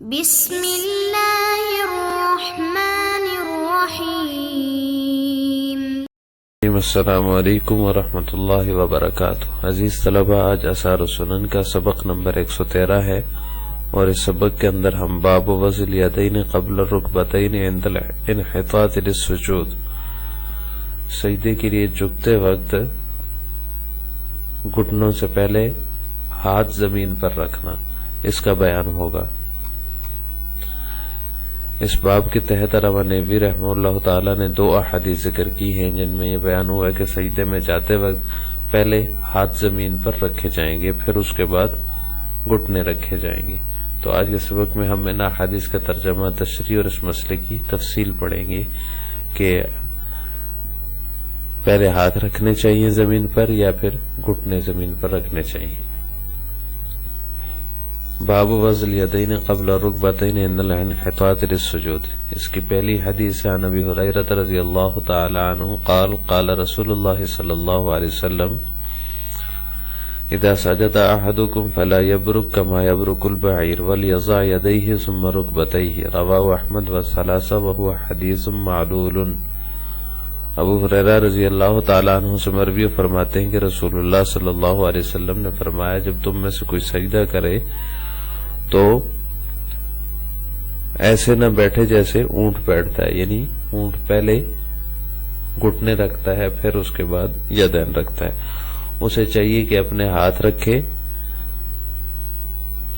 بسم اللہ الرحمن الرحیم۔ السلام علیکم ورحمۃ اللہ وبرکاتہ۔ عزیز طلبہ، آج آثار السنن کا سبق نمبر 113 ہے، اور اس سبق کے اندر ہم باب وضع الیدین قبل الرکبتین عند الانحطاط للسجود، سجدے کے لیے جھکتے وقت گھٹنوں سے پہلے ہاتھ زمین پر رکھنا، اس کا بیان ہوگا۔ اس باب کے تحت علامہ نووی رحمہ اللہ تعالی نے 2 احادیث ذکر کی ہیں، جن میں یہ بیان ہوا ہے کہ سجدے میں جاتے وقت پہلے ہاتھ زمین پر رکھے جائیں گے، پھر اس کے بعد گھٹنے رکھے جائیں گے۔ تو آج کے سبق میں ہم ان احادیث کا ترجمہ، تشریح اور اس مسئلے کی تفصیل پڑھیں گے کہ پہلے ہاتھ رکھنے چاہیے زمین پر یا پھر گھٹنے زمین پر رکھنے چاہیے۔ باب وضع الیدین قبل الرکبتین عند الانحطاط للسجود، اس کی پہلی حدیث عن ابی ہریرہ رضی اللہ تعالی عنہ قال قال رسول اللہ صلی اللہ علیہ وسلم اذا سجد احدکم فلا یبرک کما یبرک البعیر ولیضع یدیہ ثم رکبتیہ، رواه احمد والثلاثہ وهو حدیث معلول۔ ابو ہریرہ رضی اللہ تعالی عنہ سے مروی فرماتے ہیں کہ رسول اللہ صلی اللہ علیہ وسلم نے فرمایا، جب تم میں سے کوئی سجدہ کرے تو ایسے نہ بیٹھے جیسے اونٹ بیٹھتا ہے، یعنی اونٹ پہلے گھٹنے رکھتا ہے پھر اس کے بعد یدین رکھتا ہے۔ اسے چاہیے کہ اپنے ہاتھ رکھے،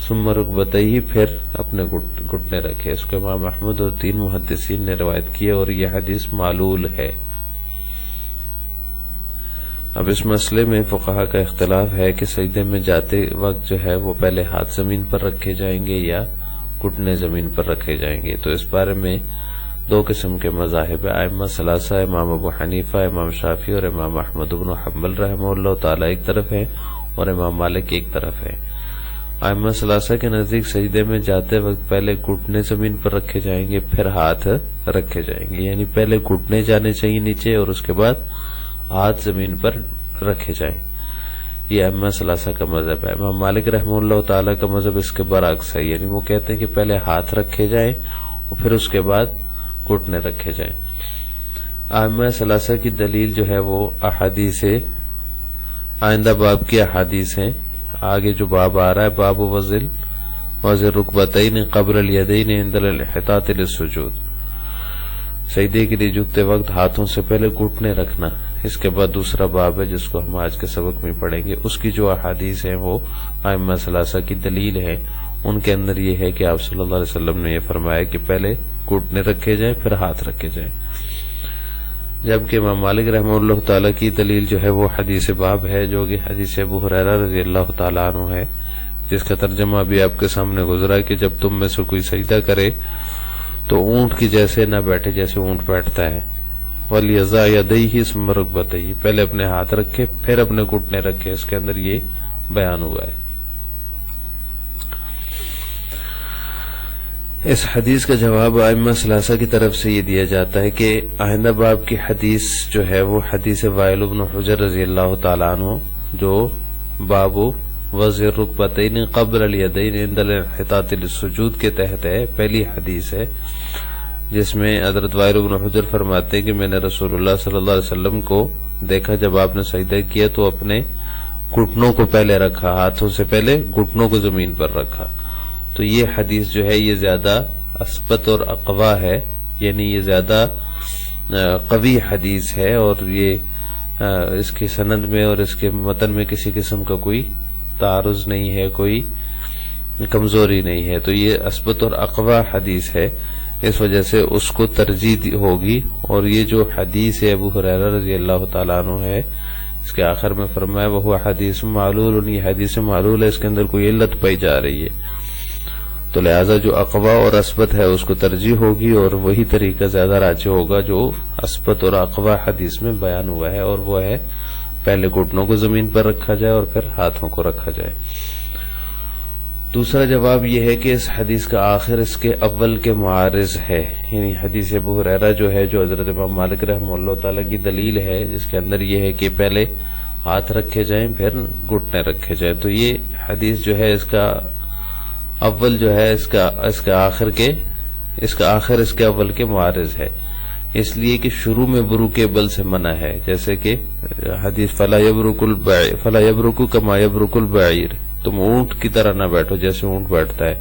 ثم رکبتیہ، پھر اپنے گھٹنے رکھے۔ اس کو امام احمد اور 3 محدثین نے روایت کیا، اور یہ حدیث معلول ہے۔ اب اس مسئلے میں فقہا کا اختلاف ہے کہ سجدے میں جاتے وقت جو ہے وہ پہلے ہاتھ زمین پر رکھے جائیں گے یا گھٹنے زمین پر رکھے جائیں گے۔ تو اس بارے میں 2 قسم کے مذاہب ہیں۔ ائمہ ثلاثہ، امام ابو حنیفہ، امام شافعی اور امام احمد بن حنبل رحمہ اللہ تعالی ایک طرف ہے، اور امام مالک ایک طرف ہے۔ ائمہ ثلاثہ کے نزدیک سجدے میں جاتے وقت پہلے گھٹنے زمین پر رکھے جائیں گے، پھر ہاتھ رکھے جائیں گے، یعنی پہلے گھٹنے جانے چاہیے نیچے اور اس کے بعد ہاتھ زمین پر رکھے جائیں۔ یہ ائمہ ثلاثہ کا مذہب ہے۔ امام مالک رحمہ اللہ تعالی کا مذہب اس کے برعکس ہے، یعنی وہ کہتے ہیں کہ پہلے ہاتھ رکھے جائیں اور پھر اس کے بعد گھٹنے رکھے جائیں۔ ائمہ ثلاثہ کی دلیل جو ہے وہ احادیث آئندہ باب کی احادیث ہیں۔ آگے جو باب آ رہا ہے، باب وضع الرکبتین قبل الیدین عند الانحطاط للسجود، سجدے کے لیے جھکتے وقت ہاتھوں سے پہلے گھٹنے رکھنا۔ اس کے بعد دوسرا باب ہے جس کو ہم آج کے سبق میں پڑھیں گے۔ اس کی جو احادیث ہیں وہ ائمہ ثلاثہ کی دلیل ہے۔ ان کے اندر یہ ہے کہ آپ صلی اللہ علیہ وسلم نے یہ فرمایا کہ پہلے گھٹنے رکھے جائیں پھر ہاتھ رکھے جائیں، جبکہ امام مالک رحمہ اللہ تعالیٰ کی دلیل جو ہے وہ حدیث باب ہے، جو کہ حدیث ابو ہریرہ رضی اللہ تعالیٰ عنہ ہے، جس کا ترجمہ بھی آپ کے سامنے گزرا ہے کہ جب تم میں سے کوئی سجدہ کرے تو اونٹ کی جیسے نہ بیٹھے جیسے اونٹ بیٹھتا ہے۔ وَلْيَضَعْ يَدَيْهِ ثُمَّ رُكْبَتَيْهِ، پہلے اپنے ہاتھ رکھے پھر اپنے گھٹنے رکھے۔ اس کے اندر یہ بیان ہوا ہے۔ اس حدیث کا جواب ائمہ ثلاثہ کی طرف سے یہ دیا جاتا ہے کہ آئندہ باب کی حدیث جو ہے وہ حدیث وائل بن حجر رضی اللہ تعالیٰ عنہ، جو باب وضع الرکبتین قبل الیدین عند الانحطاط للسجود کے تحت ہے، پہلی حدیث ہے، جس میں حضرت وائل بن حجر فرماتے ہیں کہ میں نے رسول اللہ صلی اللہ علیہ وسلم کو دیکھا، جب آپ نے سجدہ کیا تو اپنے گھٹنوں کو پہلے رکھا، ہاتھوں سے پہلے گھٹنوں کو زمین پر رکھا۔ تو یہ حدیث جو ہے یہ زیادہ اثبت اور اقوا ہے، یعنی یہ زیادہ قوی حدیث ہے، اور یہ اس کی سند میں اور اس کے متن میں کسی قسم کا کوئی تعارض نہیں ہے، کوئی کمزوری نہیں ہے۔ تو یہ اثبت اور اقوا حدیث ہے، اس وجہ سے اس کو ترجیح ہوگی۔ اور یہ جو حدیث ہے ابو ہریرہ رضی اللہ تعالیٰ عنہ ہے، اس کے آخر میں فرمایا وہ حدیث معلول، یہ حدیث معلول ہے، اس کے اندر کوئی علت پائی جا رہی ہے، تو لہذا جو اقوا اور اثبت ہے اس کو ترجیح ہوگی، اور وہی طریقہ زیادہ راجح ہوگا جو اثبت اور اقوا حدیث میں بیان ہوا ہے، اور وہ ہے پہلے گھٹنوں کو زمین پر رکھا جائے اور پھر ہاتھوں کو رکھا جائے۔ دوسرا جواب یہ ہے کہ اس حدیث کا آخر اس کے اول کے معارض ہے، یعنی حدیث ابو ہریرہ جو ہے، جو حضرت امام مالک رحمہ اللہ تعالیٰ کی دلیل ہے، جس کے اندر یہ ہے کہ پہلے ہاتھ رکھے جائیں پھر گھٹنے رکھے جائیں، تو یہ حدیث جو ہے اس کا اول جو ہے اس کا آخر اس کے اول کے معارض ہے، اس لیے کہ شروع میں بروک بل سے منع ہے، جیسے کہ حدیث فلا یبرک کما یبرک البعیر، تم اونٹ کی طرح نہ بیٹھو جیسے اونٹ بیٹھتا ہے،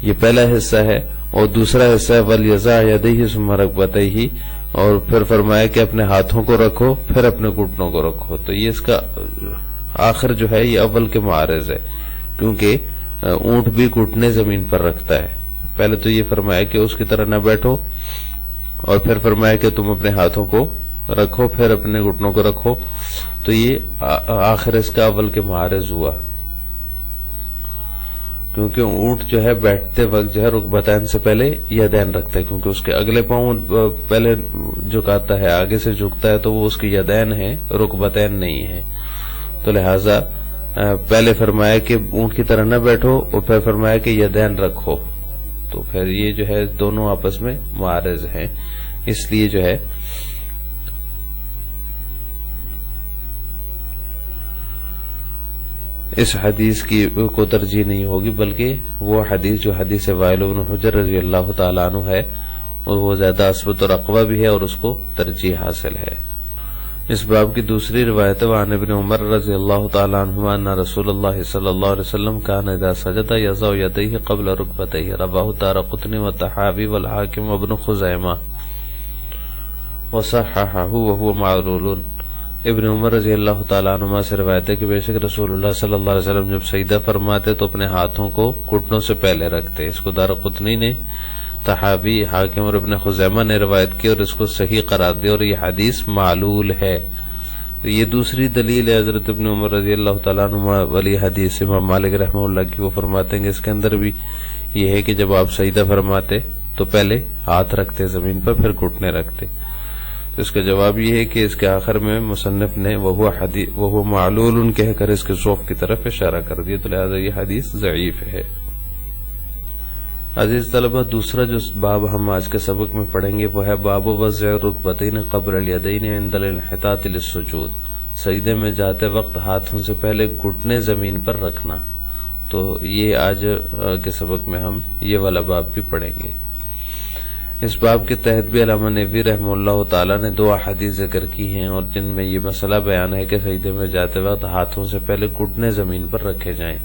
یہ پہلا حصہ ہے۔ اور دوسرا حصہ ہے ولیضع یدیہ ثم رکبتیہ، اور پھر فرمایا کہ اپنے ہاتھوں کو رکھو پھر اپنے گھٹنوں کو رکھو، تو یہ اس کا آخر جو ہے یہ اول کے معارض ہے، کیونکہ اونٹ بھی گھٹنے زمین پر رکھتا ہے۔ پہلے تو یہ فرمایا کہ اس کی طرح نہ بیٹھو، اور پھر فرمایا کہ تم اپنے ہاتھوں کو رکھو پھر اپنے گھٹنوں کو رکھو، تو یہ آخر اس کا اول کے معارض ہوا، کیونکہ اونٹ جو ہے بیٹھتے وقت جو ہے رکبتین سے پہلے یدین رکھتا ہے، کیونکہ اس کے اگلے پاؤں پہلے جھکاتا ہے، آگے سے جھکتا ہے، تو وہ اس کی یدین ہے، رکبتین نہیں ہے، تو لہذا پہلے فرمایا کہ اونٹ کی طرح نہ بیٹھو اور پھر فرمایا کہ یدین رکھو، تو پھر یہ جو ہے دونوں آپس میں معارض ہیں، اس لیے جو ہے اس حدیث کی کو ترجیح نہیں ہوگی، بلکہ وہ حدیث جو حدیث وائل بن حجر رضی اللہ تعالیٰ عنہ ہے وہ زیادہ اثبت اور اقوی بھی ہے اور اس کو ترجیح حاصل ہے۔ اس باب کی دوسری روایت وعن ابن عمر رضی اللہ تعالیٰ عنہما ان رسول اللہ صلی اللہ علیہ وسلم کان اذا سجد یضع یدیہ قبل رکبتیہ، رواہ الدارقطنی والطحاوی والحاکم وابن خزیمہ وصححہ وہو معلول۔ ابن عمر رضی اللہ تعالیٰ عنہما سے روایت ہے کہ بے شک رسول اللہ صلی اللہ علیہ وسلم جب سجدہ فرماتے تو اپنے ہاتھوں کو گھٹنوں سے پہلے رکھتے، اس کو دارقطنی نے، طحاوی، حاکم اور ابن خزیمہ نے روایت کی اور اس کو صحیح قرار دیا، اور یہ حدیث معلول ہے۔ یہ دوسری دلیل ہے حضرت ابن عمر رضی اللہ تعالیٰ عنہ والی حدیث امام مالک رحمہ اللہ کی، وہ فرماتے ہیں کہ اس کے اندر بھی یہ ہے کہ جب آپ سجدہ فرماتے تو پہلے ہاتھ رکھتے زمین پر پھر گھٹنے رکھتے، تو اس کا جواب یہ ہے کہ اس کے آخر میں مصنف نے وہ معلول کہہ کر اس کے ذوق کی طرف اشارہ کر دیا، تو لہذا یہ حدیث ضعیف ہے۔ عزیز طلبہ، دوسرا جو باب ہم آج کے سبق میں پڑھیں گے وہ ہے باب وضع الرکبتین قبل الیدین عند الانحطاط للسجود، سجدے میں جاتے وقت ہاتھوں سے پہلے گھٹنے زمین پر رکھنا، تو یہ آج کے سبق میں ہم یہ والا باب بھی پڑھیں گے۔ اس باب کے تحت بھی علامہ نووی رحمہ اللہ تعالیٰ نے دو احادیث ذکر کی ہیں اور جن میں یہ مسئلہ بیان ہے کہ سجدے میں جاتے وقت ہاتھوں سے پہلے گھٹنے زمین پر رکھے جائیں،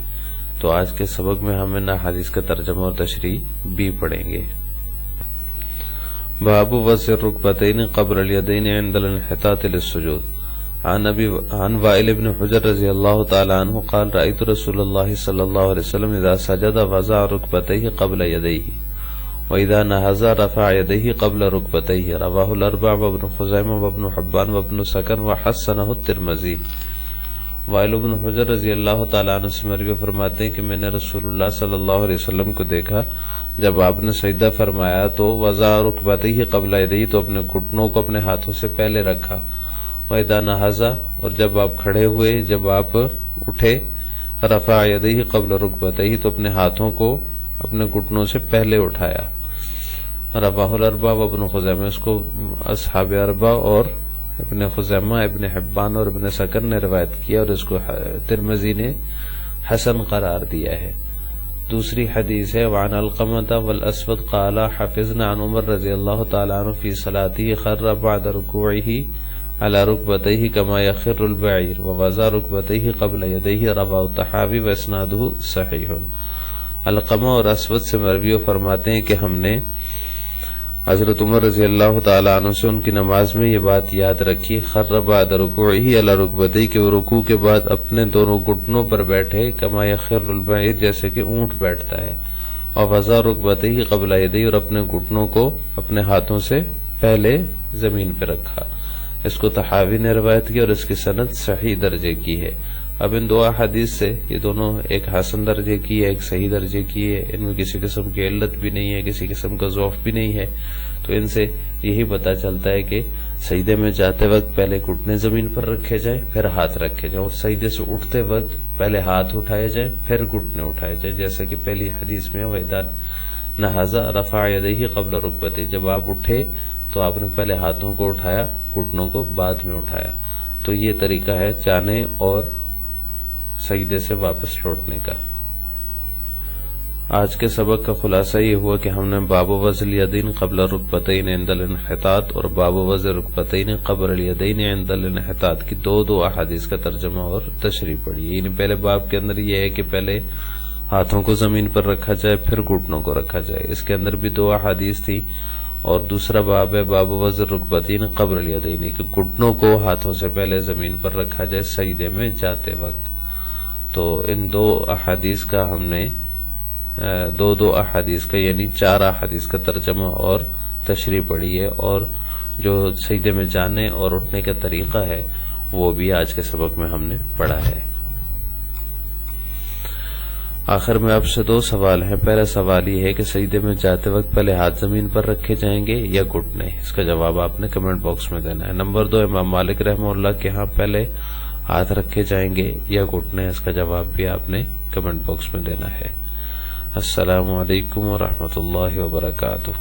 تو آج کے سبق میں ہم ان احادیث کا ترجمہ اور تشریح بھی پڑھیں گے۔ باب وضع الرکبتین قبل الیدین عند الانحطاط للسجود، عن وائل بن حجر رضی اللہ تعالی عنہ قال رأیت رسول اللہ صلی اللہ علیہ وسلم اذا سجد وضع رکبتیہ قبل یدیہ وَإِذَا نَهَزَ رَفَعَ يَدَيْهِ قَبْلَ رُكْبَتَيْهِ، رواه الاربعہ وابن خزیمہ وابن حبان وابن سکن وحسنہ الترمذی۔ وائل بن حجر رضی اللہ تعالیٰ عنہ سے مروی فرماتے ہیں کہ میں نے رسول اللہ صلی اللہ علیہ وسلم کو دیکھا جب آپ نے سجدہ فرمایا تو وضع رکبتیہ قبل یدیہ، تو اپنے گھٹنوں کو اپنے ہاتھوں سے پہلے رکھا، وَإِذَا نَهَزَ، اور جب آپ کھڑے ہوئے، جب آپ اٹھے، رفع یدیہ قبل رکبتیہ، تو اپنے ہاتھوں کو اپنے گھٹنوں سے پہلے اٹھایا۔ رواہ الاربعہ وابن خزیمہ، اس کو اصحاب اربعہ اور ابن خزیمہ، ابن حبان اور ابن سکن نے روایت کیا، اور اس کو ترمذی نے حسن قرار دیا ہے۔ دوسری حدیث ہے وعن علقمۃ والاسود قال حفظنا عن عمر رضی اللہ تعالی عنہ فی صلاته خر بعد رکوعه على ركبتيه كما يخر البعير ووضع ركبتيه قبل يديه، رواه الطحاوی واسناده صحیح۔ علقمہ اور اسود سے مروی فرماتے ہیں کہ ہم نے حضرت عمر رضی اللہ تعالیٰ عنہ سے ان کی نماز میں یہ بات یاد رکھی، خر بعد رکوعہ علی رکبتیہ، کہ وہ رکوع کے بعد اپنے دونوں گھٹنوں پر بیٹھے، کما یخر البعیر، جیسے کہ اونٹ بیٹھتا ہے، اور وضع رکبتیہ قبل یدیہ، اور اپنے گھٹنوں کو اپنے ہاتھوں سے پہلے زمین پہ رکھا۔ اس کو طحاوی نے روایت کی اور اس کی سند صحیح درجے کی ہے۔ اب ان دو احادیث سے، یہ دونوں ایک حسن درجے کی ہے، ایک صحیح درجے کی ہے، ان میں کسی قسم کی علت بھی نہیں ہے، کسی قسم کا ضعف بھی نہیں ہے، تو ان سے یہی پتہ چلتا ہے کہ سجدے میں جاتے وقت پہلے گھٹنے زمین پر رکھے جائیں پھر ہاتھ رکھے جائیں، اور سجدے سے اٹھتے وقت پہلے ہاتھ اٹھائے جائیں پھر گھٹنے اٹھائے جائیں، جیسے کہ پہلی حدیث میں وَإِذَا نَهَزَ رَفَعَ يَدَيْهِ قَبْلَ رُكْبَتَيْهِ، جب آپ اٹھے تو آپ نے پہلے ہاتھوں کو اٹھایا، گھٹنوں کو بعد میں اٹھایا۔ تو یہ طریقہ ہے جانے اور سجدے سے واپس لوٹنے کا۔ آج کے سبق کا خلاصہ یہ ہوا کہ ہم نے باب وضع الیدین قبل رکبتین عند الانحطاط اور باب وضع رکبتین قبل الیدین عند الانحطاط کی دو احادیث کا ترجمہ اور تشریح پڑھی ہے. یعنی پہلے باب کے اندر یہ ہے کہ پہلے ہاتھوں کو زمین پر رکھا جائے پھر گھٹنوں کو رکھا جائے. اس کے اندر بھی 2 احادیث تھی. اور دوسرا باب ہے باب وضع رکبتین قبل الیدین کہ گھٹنوں کو ہاتھوں سے پہلے زمین پر رکھا جائے سجدے میں جاتے وقت. تو ان 2 احادیث کا ہم نے دو احادیث کا یعنی 4 احادیث کا ترجمہ اور تشریح پڑھی ہے. اور جو سجدے میں جانے اور اٹھنے کا طریقہ ہے وہ بھی آج کے سبق میں ہم نے پڑھا ہے. آخر میں آپ سے 2 سوال ہیں. پہلا سوال یہ ہے کہ سجدے میں جاتے وقت پہلے ہاتھ زمین پر رکھے جائیں گے یا گھٹنے؟ اس کا جواب آپ نے کمنٹ باکس میں دینا ہے. نمبر 2 امام مالک رحمہ اللہ کے ہاں پہلے ہاتھ رکھے جائیں گے یا گھٹنے؟ اس کا جواب بھی آپ نے کمنٹ باکس میں دینا ہے. السلام علیکم ورحمۃ اللہ وبرکاتہ.